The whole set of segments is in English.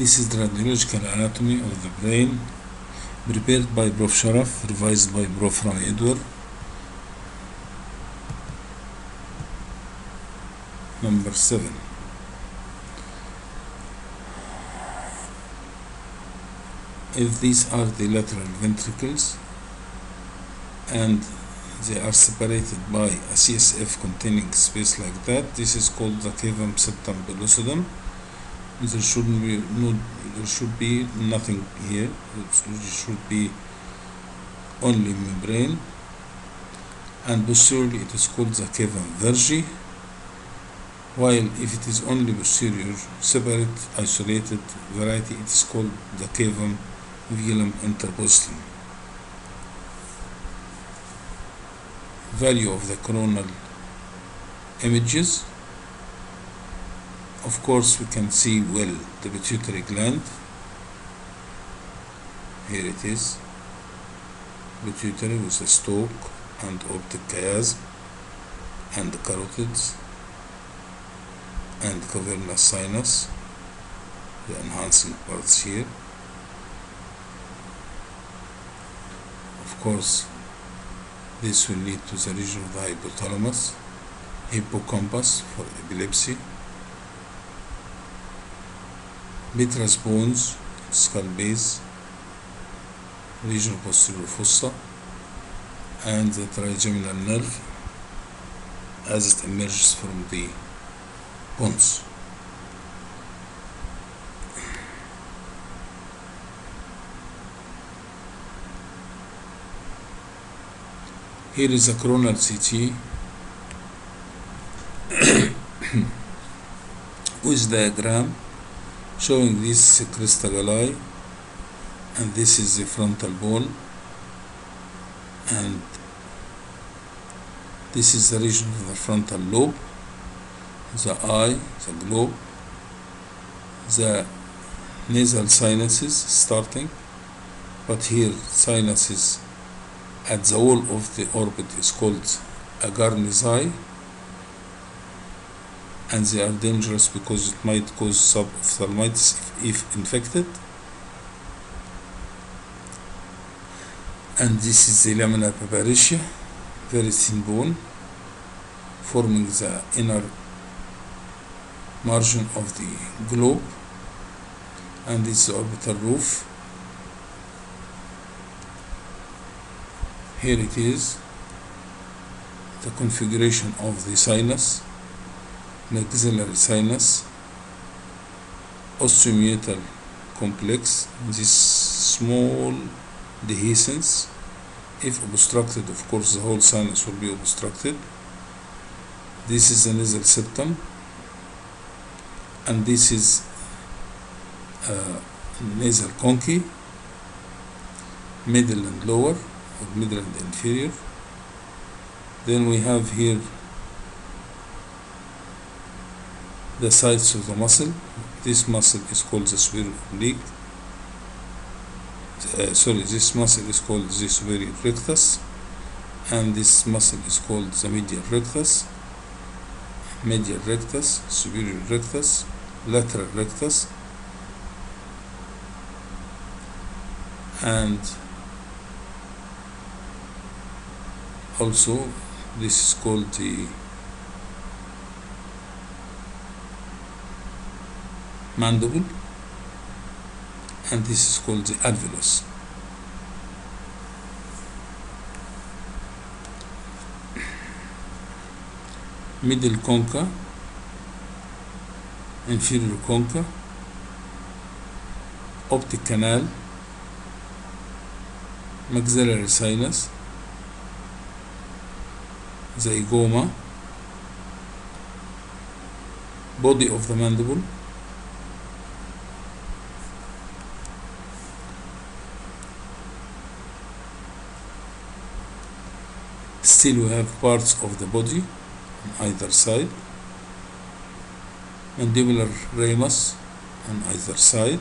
This is the radiological anatomy of the brain, prepared by Prof. Sharaf, revised by Prof. Rami Edward. Number 7. If these are the lateral ventricles and they are separated by a CSF containing space like that, this is called the cavum septum pellucidum. There should be nothing here. It should be only membrane, and posteriorly it is called the cavum vergi, while if it is only posterior, separate, isolated variety, it is called the cavum velum interpostum. Value of the coronal images. Of course, we can see well the pituitary gland. Here it is, pituitary with the stalk and optic chiasm and the carotids and cavernous sinus, the enhancing parts here. Of course, this will lead to the region of the hypothalamus, hippocampus for epilepsy, vitreous bones, skull base, region of posterior fossa, and the trigeminal nerve as it emerges from the bones. Here is a coronal CT with diagram showing this crista galli, and this is the frontal bone, and this is the region of the frontal lobe, the eye, the globe, the nasal sinuses starting, but here sinuses at the wall of the orbit is called agarnizae, and they are dangerous because it might cause subophthalmitis if infected. And this is the lamina papyracea, very thin bone forming the inner margin of the globe, and this is the orbital roof. Here it is, the configuration of the sinus, maxillary sinus, osteomeatal complex, this small dehiscence. If obstructed, of course the whole sinus will be obstructed. This is the nasal septum, and this is nasal conchae, middle and lower, or middle and inferior. Then we have here the sides of the muscle. This muscle is called the superior oblique. This muscle is called the superior rectus, and this muscle is called the medial rectus. Medial rectus, superior rectus, lateral rectus, and also this is called the mandible, and this is called the alveolus. Middle concha, inferior concha, optic canal, maxillary sinus, zygoma, body of the mandible, still we have parts of the body on either side, mandibular ramus on either side,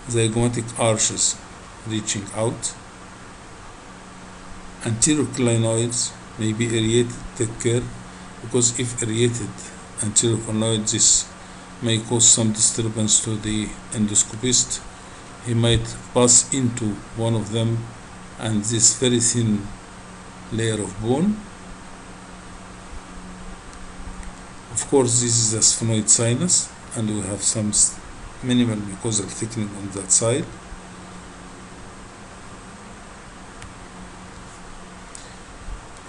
zygomatic arches reaching out, anterior clinoids may be aerated. Take care, because if aerated anterior clinoid, this may cause some disturbance to the endoscopist. He might pass into one of them and this very thin layer of bone. Of course, this is a sphenoid sinus, and we have some minimal mucosal thickening on that side.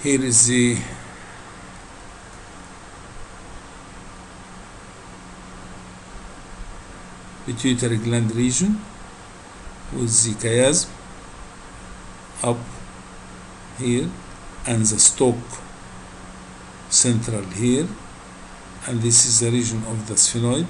Here is the pituitary gland region with the chiasm up here and the stalk central here, and this is the region of the sphenoid.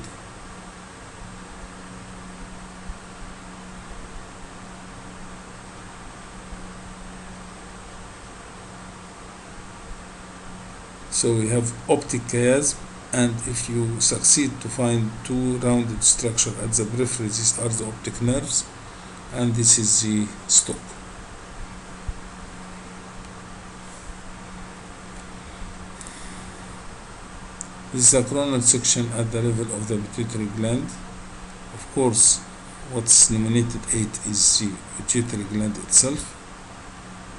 So we have optic chiasm, and if you succeed to find two rounded structure at the periphery, these are the optic nerves, and this is the stalk. This is a coronal section at the level of the pituitary gland. Of course, what's nominated 8 is the pituitary gland itself,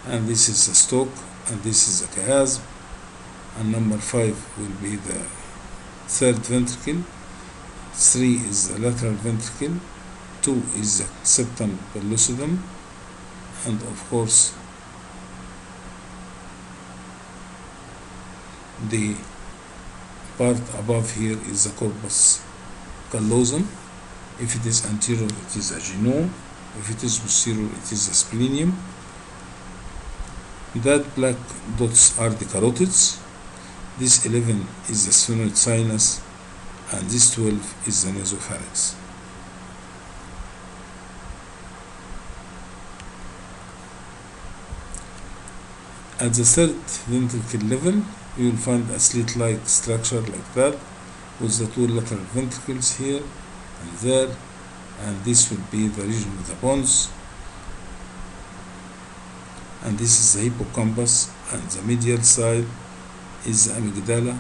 and this is the stalk, and this is the chiasm, and number 5 will be the third ventricle, 3 is the lateral ventricle, 2 is the septum pellucidum, and of course the part above here is the corpus callosum. If it is anterior, it is a genome. If it is posterior, it is a splenium. That black dots are the carotids. This 11 is the sphenoid sinus, and this 12 is the nasopharynx. At the third ventricle level, you will find a slit-like structure like that, with the two lateral ventricles here and there, and this will be the region of the bones, and this is the hippocampus, and the medial side is the amygdala.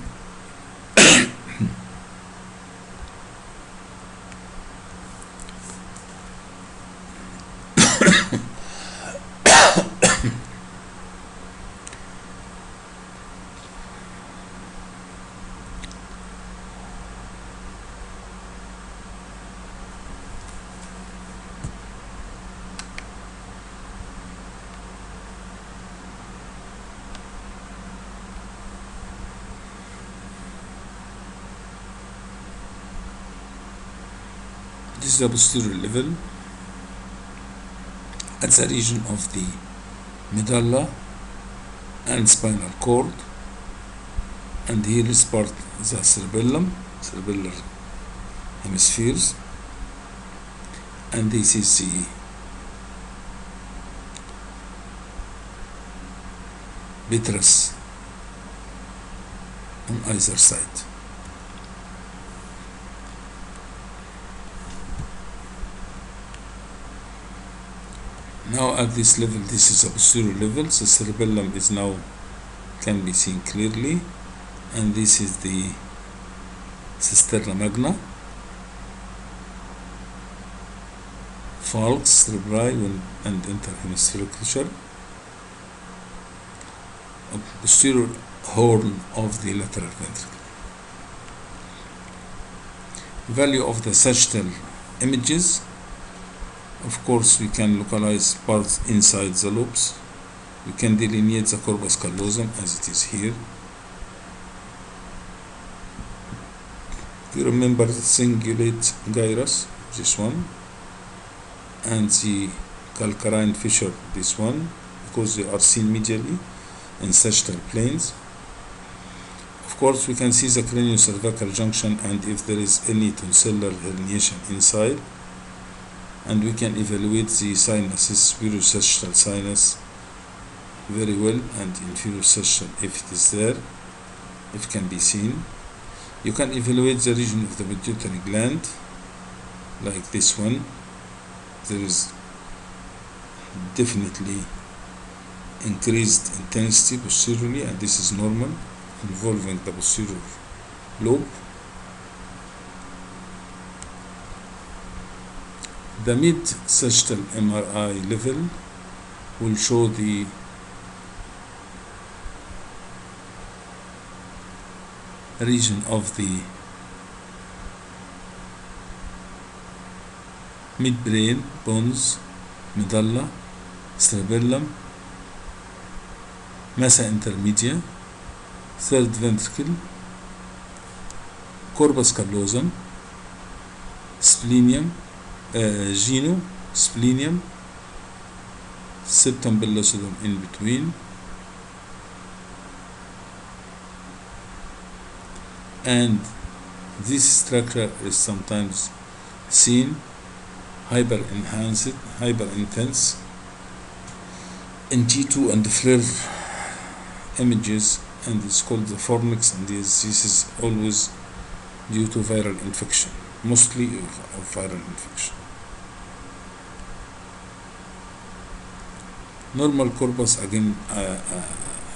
This is the posterior level at the region of the medulla and spinal cord, and here is part the cerebellum, cerebellar hemispheres, and this is the vitreous on either side. Now at this level, this is a posterior level, the cerebellum is now can be seen clearly, and this is the cisterna magna, falx cerebri and interhemispherical, a posterior horn of the lateral ventricle. Value of the sagittal images. Of course, we can localize parts inside the lobes. We can delineate the corpus callosum as it is here. If you remember the cingulate gyrus, this one, and the calcarine fissure, this one, because they are seen medially in sagittal planes. Of course, we can see the craniocervical junction, and if there is any tonsillar herniation inside, and we can evaluate the sinuses, superior sagittal sinus very well, and inferior sagittal if it is there, if it can be seen. You can evaluate the region of the pituitary gland like this one. There is definitely increased intensity posteriorly, and this is normal, involving the posterior lobe. The mid-sagittal MRI level will show the region of the midbrain, pons, medulla, cerebellum, massa intermedia, third ventricle, corpus callosum, splenium, genu, splenium, septum pellucidum in between, and this structure is sometimes seen hyper intense in T2 and FLIR images, and it's called the fornix, and this is always due to viral infection, mostly of viral infection. Normal corpus again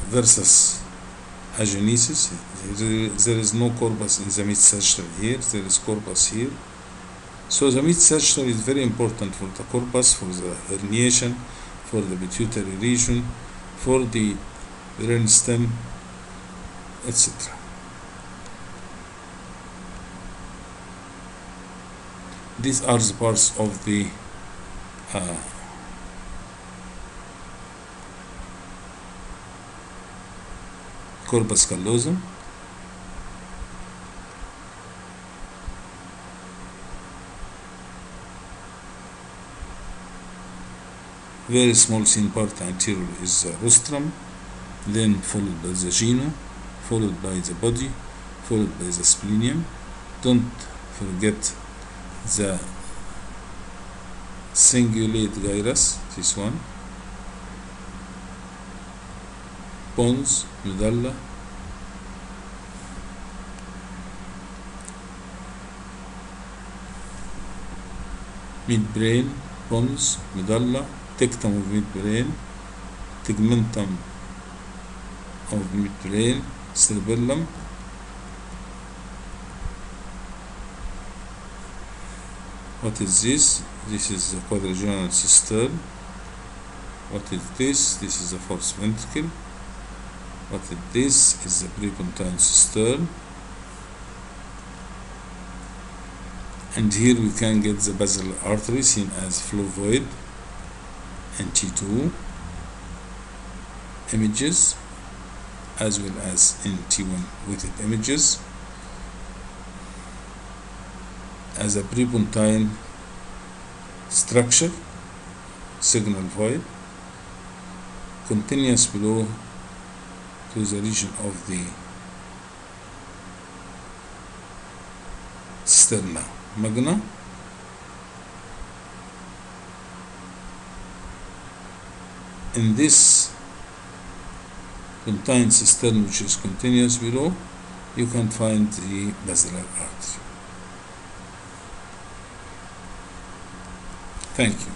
versus agenesis. There is no corpus in the mid-sagittal here, there is corpus here. So the mid-sagittal is very important for the corpus, for the herniation, for the pituitary region, for the brain stem, etc. These are the parts of the corpus callosum. Very small thin part anterior is the rostrum, then followed by the genu, followed by the body, followed by the splenium. Don't forget the cingulate gyrus, this one, pons, medulla, midbrain, pons, medulla, tectum of midbrain, tegmentum of midbrain, cerebellum, what is this? This is the quadrigeminal cistern. What is this? This is the fourth ventricle. What is this? Is the prepontine cistern. And here we can get the basilar artery seen as fluvoid and T2 images, as well as in T1 weighted images, as a prepontine structure, signal void, continuous below to the region of the sterna magna, in this pontine cistern, which is continuous below, you can find the basilar artery. Thank you.